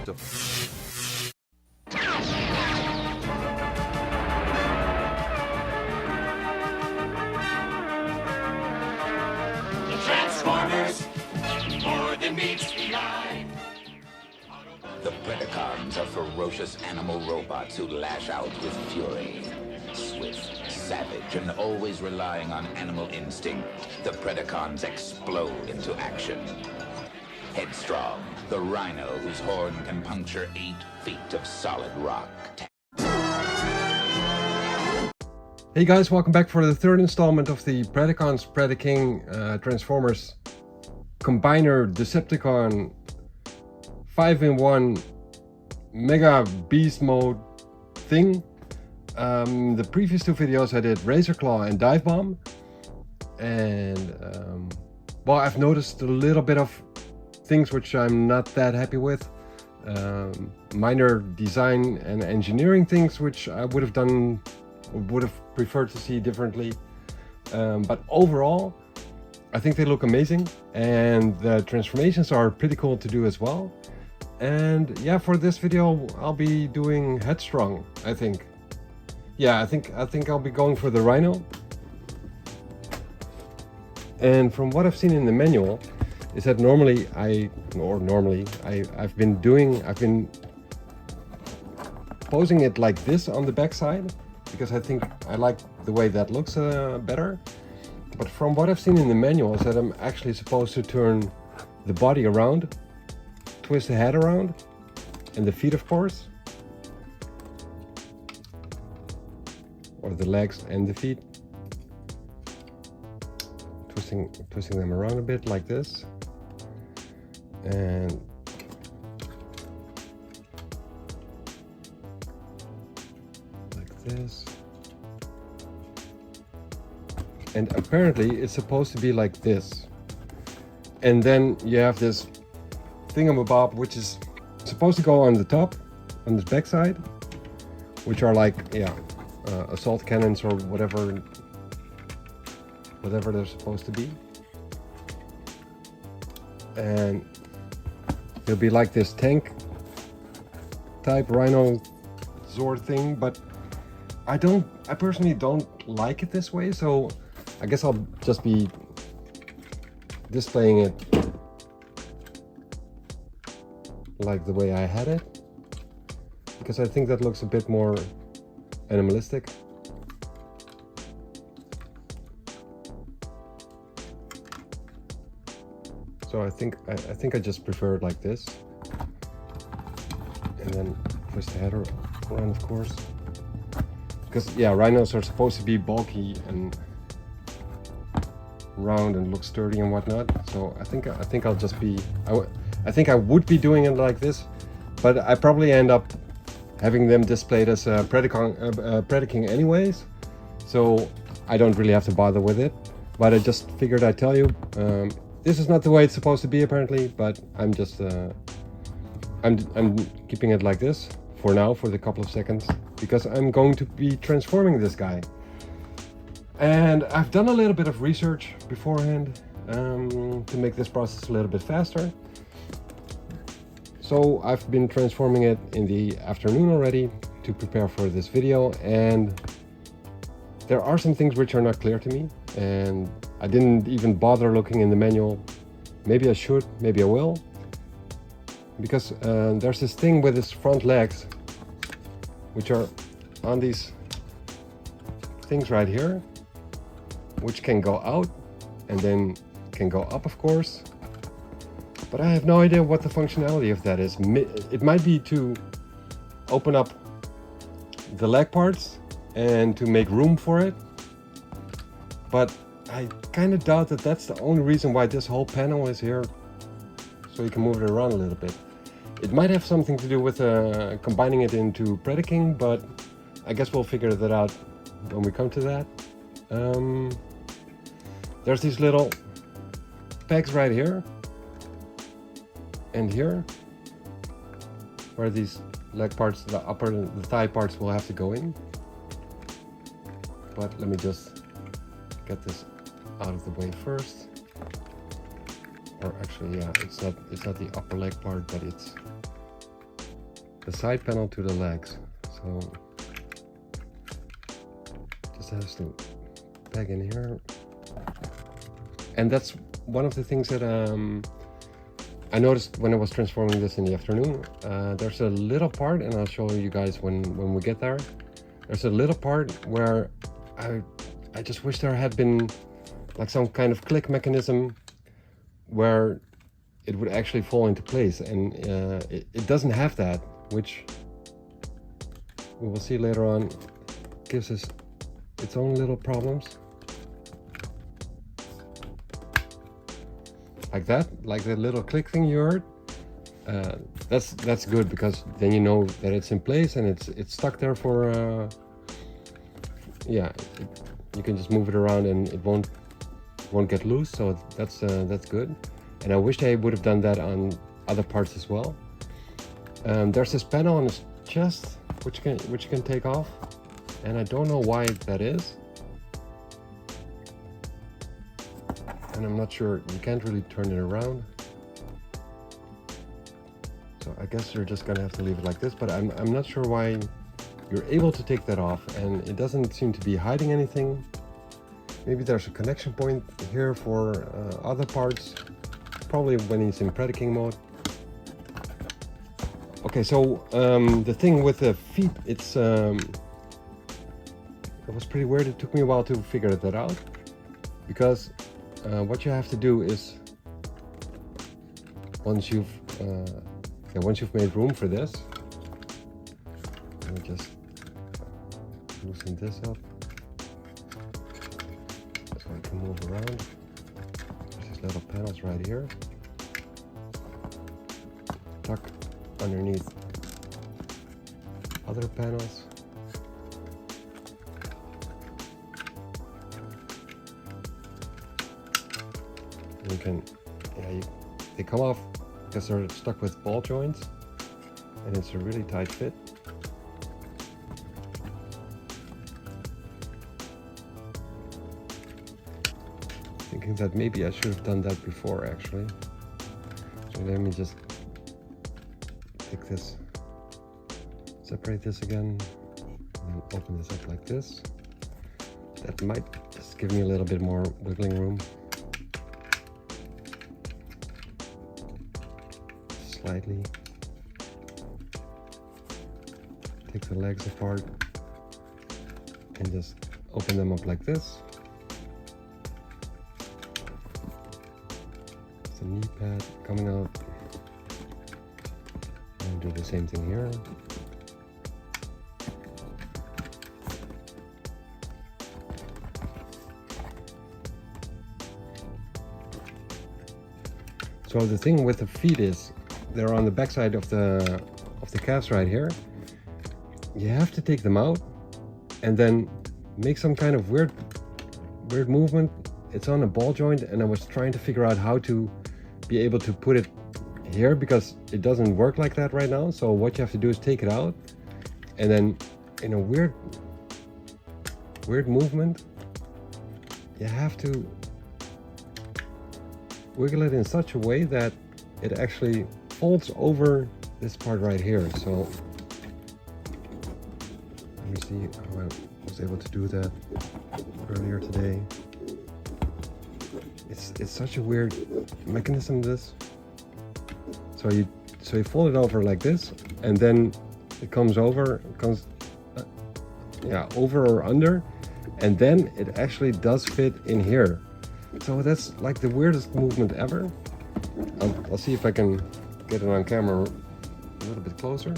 Transformers, more than meets the eye. The Predacons are ferocious animal robots who lash out with fury. Swift, savage, and always relying on animal instinct, the Predacons explode into action. Headstrong, the rhino whose horn can puncture 8 feet of solid rock. Hey guys, welcome back for the third installment of the PREDACONS PREDAKING Transformers Combiner Decepticon 5-in-1 Mega Beast Mode thing. The previous two videos I did Razor Claw and Dive Bomb, and well, I've noticed a little bit of things which I'm not that happy with. Minor design and engineering things which I would have preferred to see differently, but overall I think they look amazing, and the transformations are pretty cool to do as well. And yeah, for this video I'll be doing Headstrong, I think. Yeah, I think I'll be going for the Rhino. And from what I've seen in the manual is that I've been posing it like this on the back side, because I think I like the way that looks better. But from what I've seen in the manual is that I'm actually supposed to turn the body around, twist the head around, and the feet, of course, or the legs and the feet, twisting them around a bit like this, and like this. And apparently it's supposed to be like this, and then you have this thingamabob which is supposed to go on the top, on this back side, which are like, yeah, assault cannons or whatever they're supposed to be. And it'll be like this tank type Rhino Zord thing, but I personally don't like it this way, so I guess I'll just be displaying it like the way I had it, because I think that looks a bit more animalistic. So I think I just prefer it like this, and then twist the head around, of course, because yeah, rhinos are supposed to be bulky and round and look sturdy and whatnot. So I think I'll just be I think I would be doing it like this, but I probably end up having them displayed as Predaking anyways, so I don't really have to bother with it. But I just figured I'd tell you, this is not the way it's supposed to be apparently, but I'm just I'm keeping it like this for now, for the couple of seconds, because I'm going to be transforming this guy. And I've done a little bit of research beforehand to make this process a little bit faster. So I've been transforming it in the afternoon already to prepare for this video, and there are some things which are not clear to me, and I didn't even bother looking in the manual. Maybe I should, maybe I will, because there's this thing with his front legs, which are on these things right here, which can go out and then can go up, of course. But I have no idea what the functionality of that is. It might be to open up the leg parts and to make room for it, but I kind of doubt that that's the only reason why this whole panel is here, so you can move it around a little bit. It might have something to do with combining it into Predaking, but I guess we'll figure that out when we come to that. There's these little pegs right here and here, where these leg parts, the upper and the thigh parts, will have to go in. But let me just get this out of the way first. Or actually, yeah, it's not the upper leg part, but it's the side panel to the legs. So just has to peg in here. And that's one of the things that I noticed when I was transforming this in the afternoon. There's a little part, and I'll show you guys when we get there. There's a little part where I just wish there had been like some kind of click mechanism where it would actually fall into place, and it doesn't have that, which we will see later on gives us its own little problems. Like that, like the little click thing you heard. That's good, because then you know that it's in place and it's stuck there for yeah, you can just move it around and it won't get loose. So that's good. And I wish I would have done that on other parts as well. There's this panel on his chest which you can take off, and I don't know why that is. And I'm not sure, you can't really turn it around. So I guess you're just gonna have to leave it like this, but I'm not sure why you're able to take that off, and it doesn't seem to be hiding anything. Maybe there's a connection point here for other parts, probably when he's in Predaking mode. Okay, so the thing with the feet, it was pretty weird. It took me a while to figure that out, because what you have to do is, once you've made room for this, let me just loosen this up so I can move around. There's these little panels right here, tuck underneath other panels. You can, they come off because they're stuck with ball joints, and it's a really tight fit. Thinking that maybe I should have done that before, actually. So let me just take this, separate this again, and then open this up like this. That might just give me a little bit more wiggling room. Slightly. Take the legs apart and just open them up like this. It's a knee pad coming out. And do the same thing here. So the thing with the feet is, they're on the backside of the calves right here. You have to take them out and then make some kind of weird movement. It's on a ball joint, and I was trying to figure out how to be able to put it here, because it doesn't work like that right now. So what you have to do is take it out, and then in a weird movement, you have to wiggle it in such a way that it actually folds over this part right here. So let me see how I was able to do that earlier today. It's such a weird mechanism, this. So you fold it over like this, and then it comes over, over or under, and then it actually does fit in here. So that's like the weirdest movement ever. I'll see if I can get it on camera a little bit closer.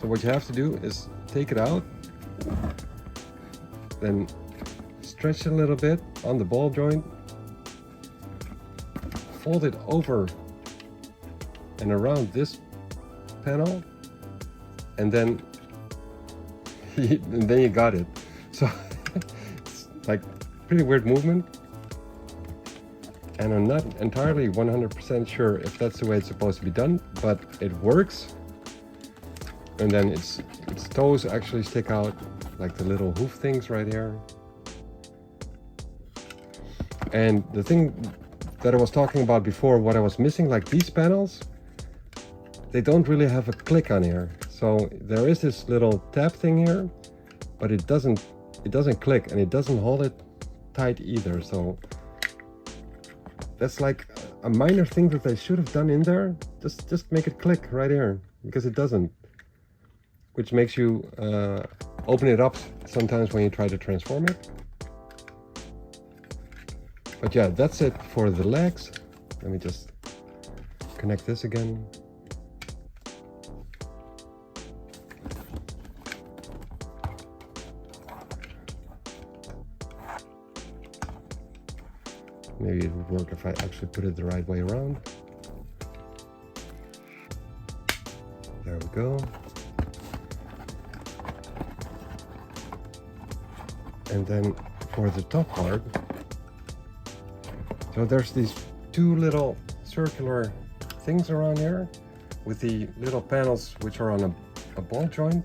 So what you have to do is take it out, then stretch it a little bit on the ball joint, fold it over and around this panel, and then you got it. So it's like pretty weird movement. And I'm not entirely 100% sure if that's the way it's supposed to be done, but it works. And then its toes actually stick out like the little hoof things right here. And the thing that I was talking about before, what I was missing, like these panels, they don't really have a click on here. So there is this little tab thing here, but it doesn't click, and it doesn't hold it tight either. So that's like a minor thing that I should have done in there. Just make it click right here, because it doesn't, which makes you open it up sometimes when you try to transform it. But yeah, that's it for the legs. Let me just connect this again. Maybe it would work if I actually put it the right way around. There we go. And then for the top part, so there's these two little circular things around here with the little panels which are on a ball joint.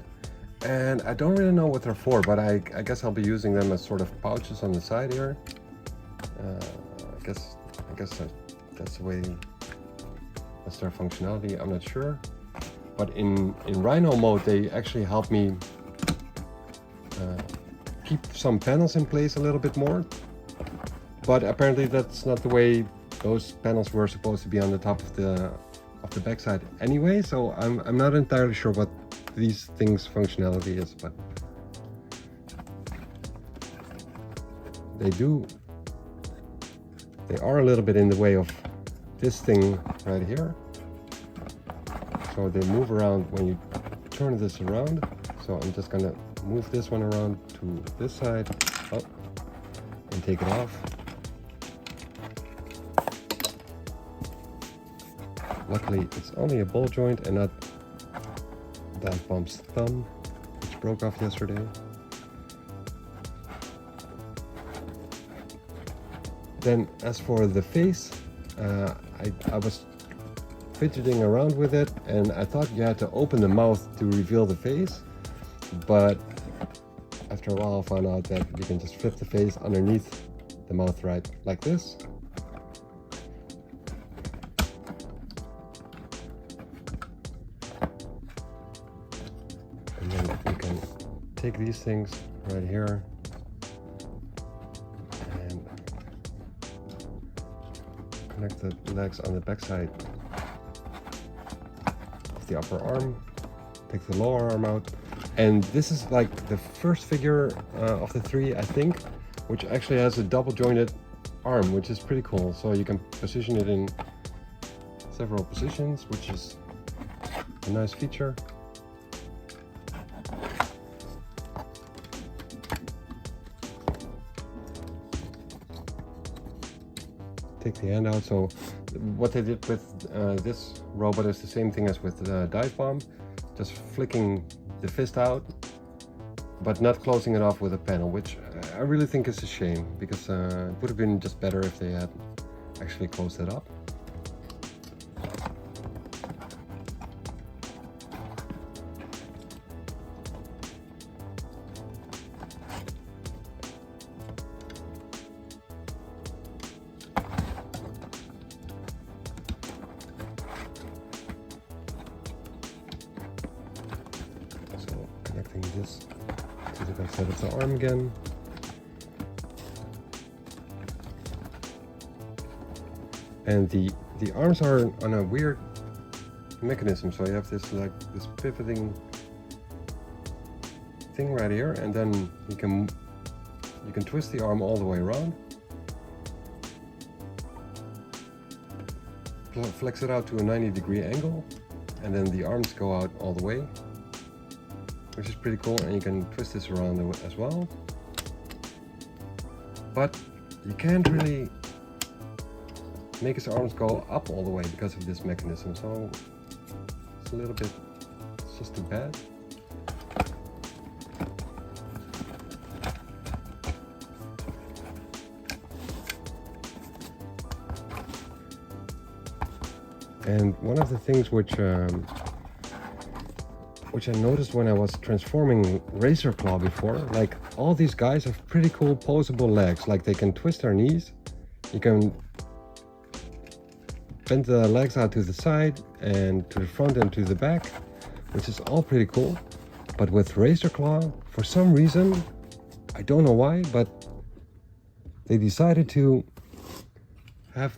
And I don't really know what they're for, but I guess I'll be using them as sort of pouches on the side here. I guess that's the way, that's their functionality. I'm not sure, but in Rhino mode they actually help me keep some panels in place a little bit more. But apparently that's not the way those panels were supposed to be on the top of the backside anyway. So I'm not entirely sure what these things functionality is, but they are a little bit in the way of this thing right here. So they move around when you turn this around. So I'm just gonna move this one around to this side, up, and take it off. Luckily it's only a ball joint and not Dive Bomb's thumb, which broke off yesterday. Then as for the face, I was fidgeting around with it, and I thought you had to open the mouth to reveal the face, but after a while I found out that you can just flip the face underneath the mouth right like this. And then you can take these things right here and connect the legs on the back side of the upper arm, take the lower arm out. And this is like the first figure of the three, I think, which actually has a double jointed arm, which is pretty cool. So you can position it in several positions, which is a nice feature. Take the hand out. So what they did with this robot is the same thing as with the Dive Bomb, just flicking the fist out, but not closing it off with a panel, which I really think is a shame, because it would have been just better if they had actually closed it up. Connecting this to the back side of the arm again. And the arms are on a weird mechanism. So you have this like this pivoting thing right here, and then you can twist the arm all the way around. Flex it out to a 90-degree angle, and then the arms go out all the way, which is pretty cool. And you can twist this around as well, but you can't really make his arms go up all the way because of this mechanism. So it's a little bit, it's just too bad. And one of the things which I noticed when I was transforming Razor Claw before, like all these guys have pretty cool posable legs. Like they can twist their knees, you can bent the legs out to the side and to the front and to the back, which is all pretty cool. But with Razor Claw, for some reason, I don't know why, but they decided to have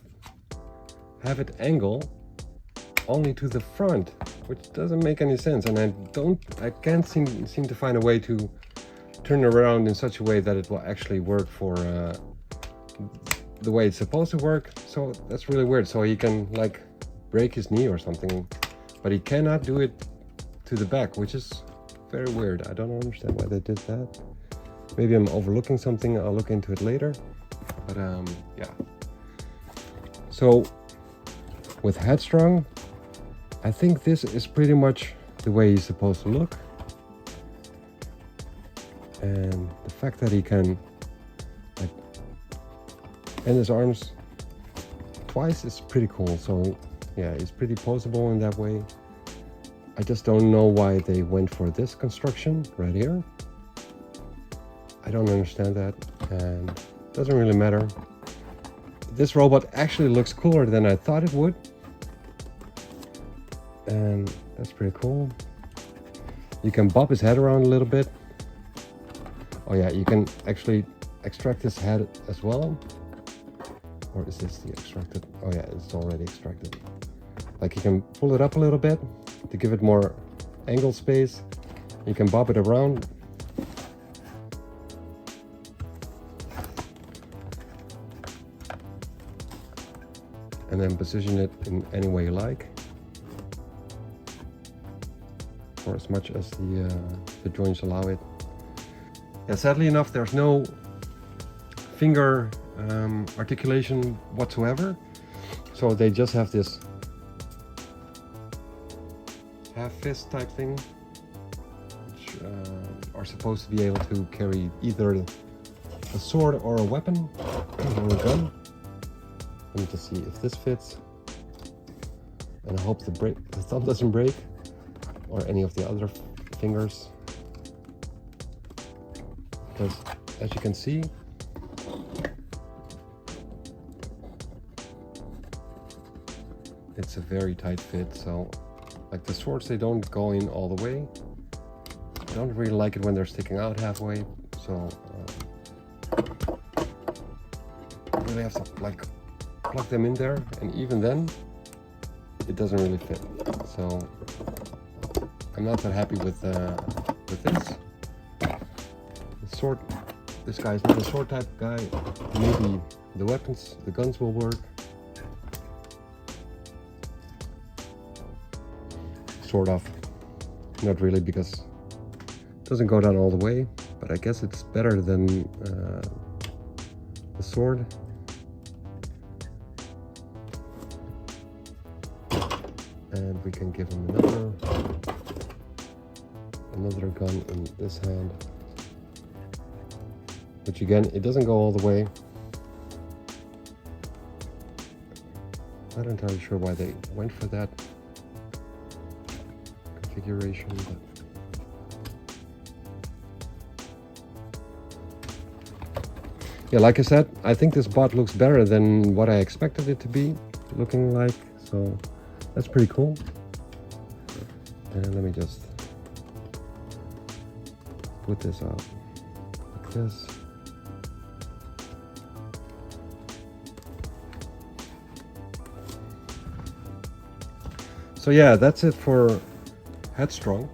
it angle only to the front, which doesn't make any sense. And I can't seem to find a way to turn it around in such a way that it will actually work for the way it's supposed to work. So that's really weird. So he can like break his knee or something, but he cannot do it to the back, which is very weird. I don't understand why they did that. Maybe I'm overlooking something. I'll look into it later. But yeah. So with Headstrong, I think this is pretty much the way he's supposed to look. And the fact that he can like bend his arms twice is pretty cool. So yeah, he's pretty poseable in that way. I just don't know why they went for this construction right here. I don't understand that, and it doesn't really matter. This robot actually looks cooler than I thought it would, and that's pretty cool. You can bob his head around a little bit. Oh yeah, you can actually extract his head as well. Or is this the extracted? Oh yeah, it's already extracted. Like you can pull it up a little bit to give it more angle space. You can bob it around. And then position it in any way you like. For as much as the joints allow it. Yeah, sadly enough, there's no finger articulation whatsoever. So they just have this half fist type thing, which are supposed to be able to carry either a sword or a weapon or a gun. Let me just see if this fits, and I hope the thumb doesn't break, or any of the other fingers, because as you can see, it's a very tight fit. So like the swords, they don't go in all the way. I don't really like it when they're sticking out halfway, so you really have to like plug them in there, and even then it doesn't really fit. So I'm not that happy with this. The sword, this guy is not a sword type guy. Maybe the weapons, the guns will work. Sort of. Not really, because it doesn't go down all the way, but I guess it's better than the sword. And we can give him another gun in this hand, which again, it doesn't go all the way. Not entirely sure why they went for that configuration, but yeah, like I said, I think this bot looks better than what I expected it to be looking like, so that's pretty cool. And let me just put this out like this. So yeah, that's it for Headstrong.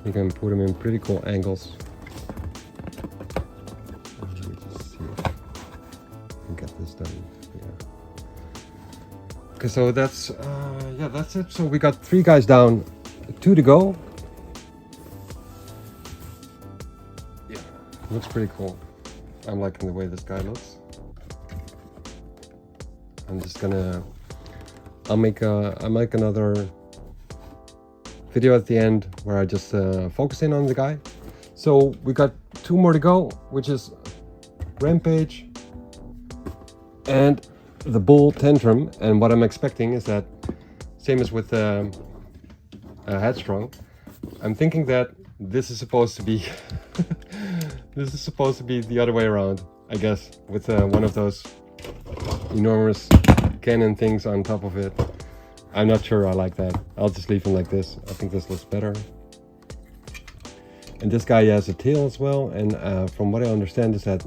You can put them in pretty cool angles. Let me just see if I can get this done. Yeah. Okay, so that's yeah, that's it. So we got 3 guys down, 2 to go. Yeah, looks pretty cool. I'm liking the way this guy looks. I'm just gonna, I'll make another video at the end where I just focus in on the guy. So we got 2 more to go, which is Rampage and the bull tantrum, and what I'm expecting is that, same as with Headstrong, I'm thinking that this is supposed to be this is supposed to be the other way around, I guess, with one of those enormous cannon things on top of it. I'm not sure I like that. I'll just leave him like this. I think this looks better. And this guy has a tail as well, and from what I understand is that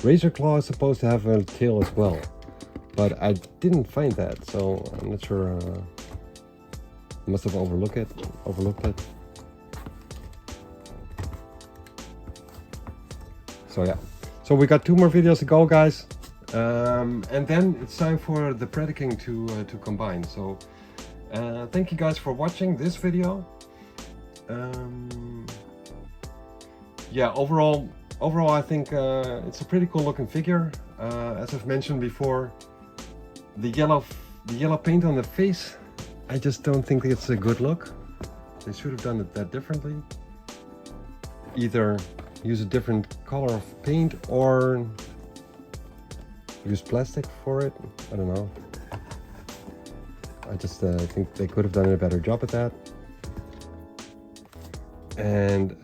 Razor Claw is supposed to have a tail as well, but I didn't find that, so I'm not sure. Must have overlooked it. So yeah, so we got 2 more videos to go, guys, and then it's time for the PREDAKING to combine. So thank you guys for watching this video. Yeah, overall I think it's a pretty cool looking figure. As I've mentioned before, the yellow paint on the face, I just don't think it's a good look. They should have done it that differently. Either use a different color of paint or use plastic for it. I don't know. I just think they could have done a better job at that. And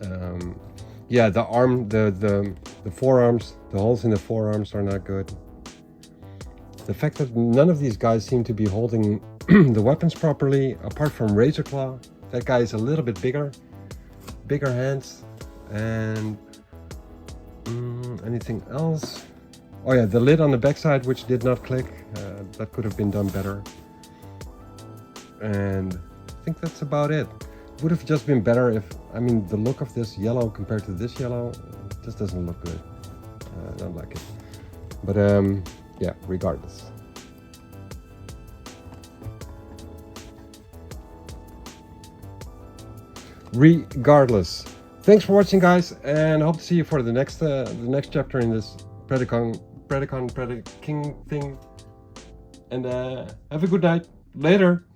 yeah, the arm, the forearms, the holes in the forearms are not good. The fact that none of these guys seem to be holding the weapons properly, apart from Razor Claw. That guy is a little bit bigger hands. And anything else? Oh yeah, the lid on the backside, which did not click. That could have been done better. And I think that's about it. Would have just been better if, I mean, the look of this yellow compared to this yellow just doesn't look good. I don't like it. But yeah, regardless. Thanks for watching, guys, and I hope to see you for the next chapter in this PREDAKING thing. And have a good night. Later.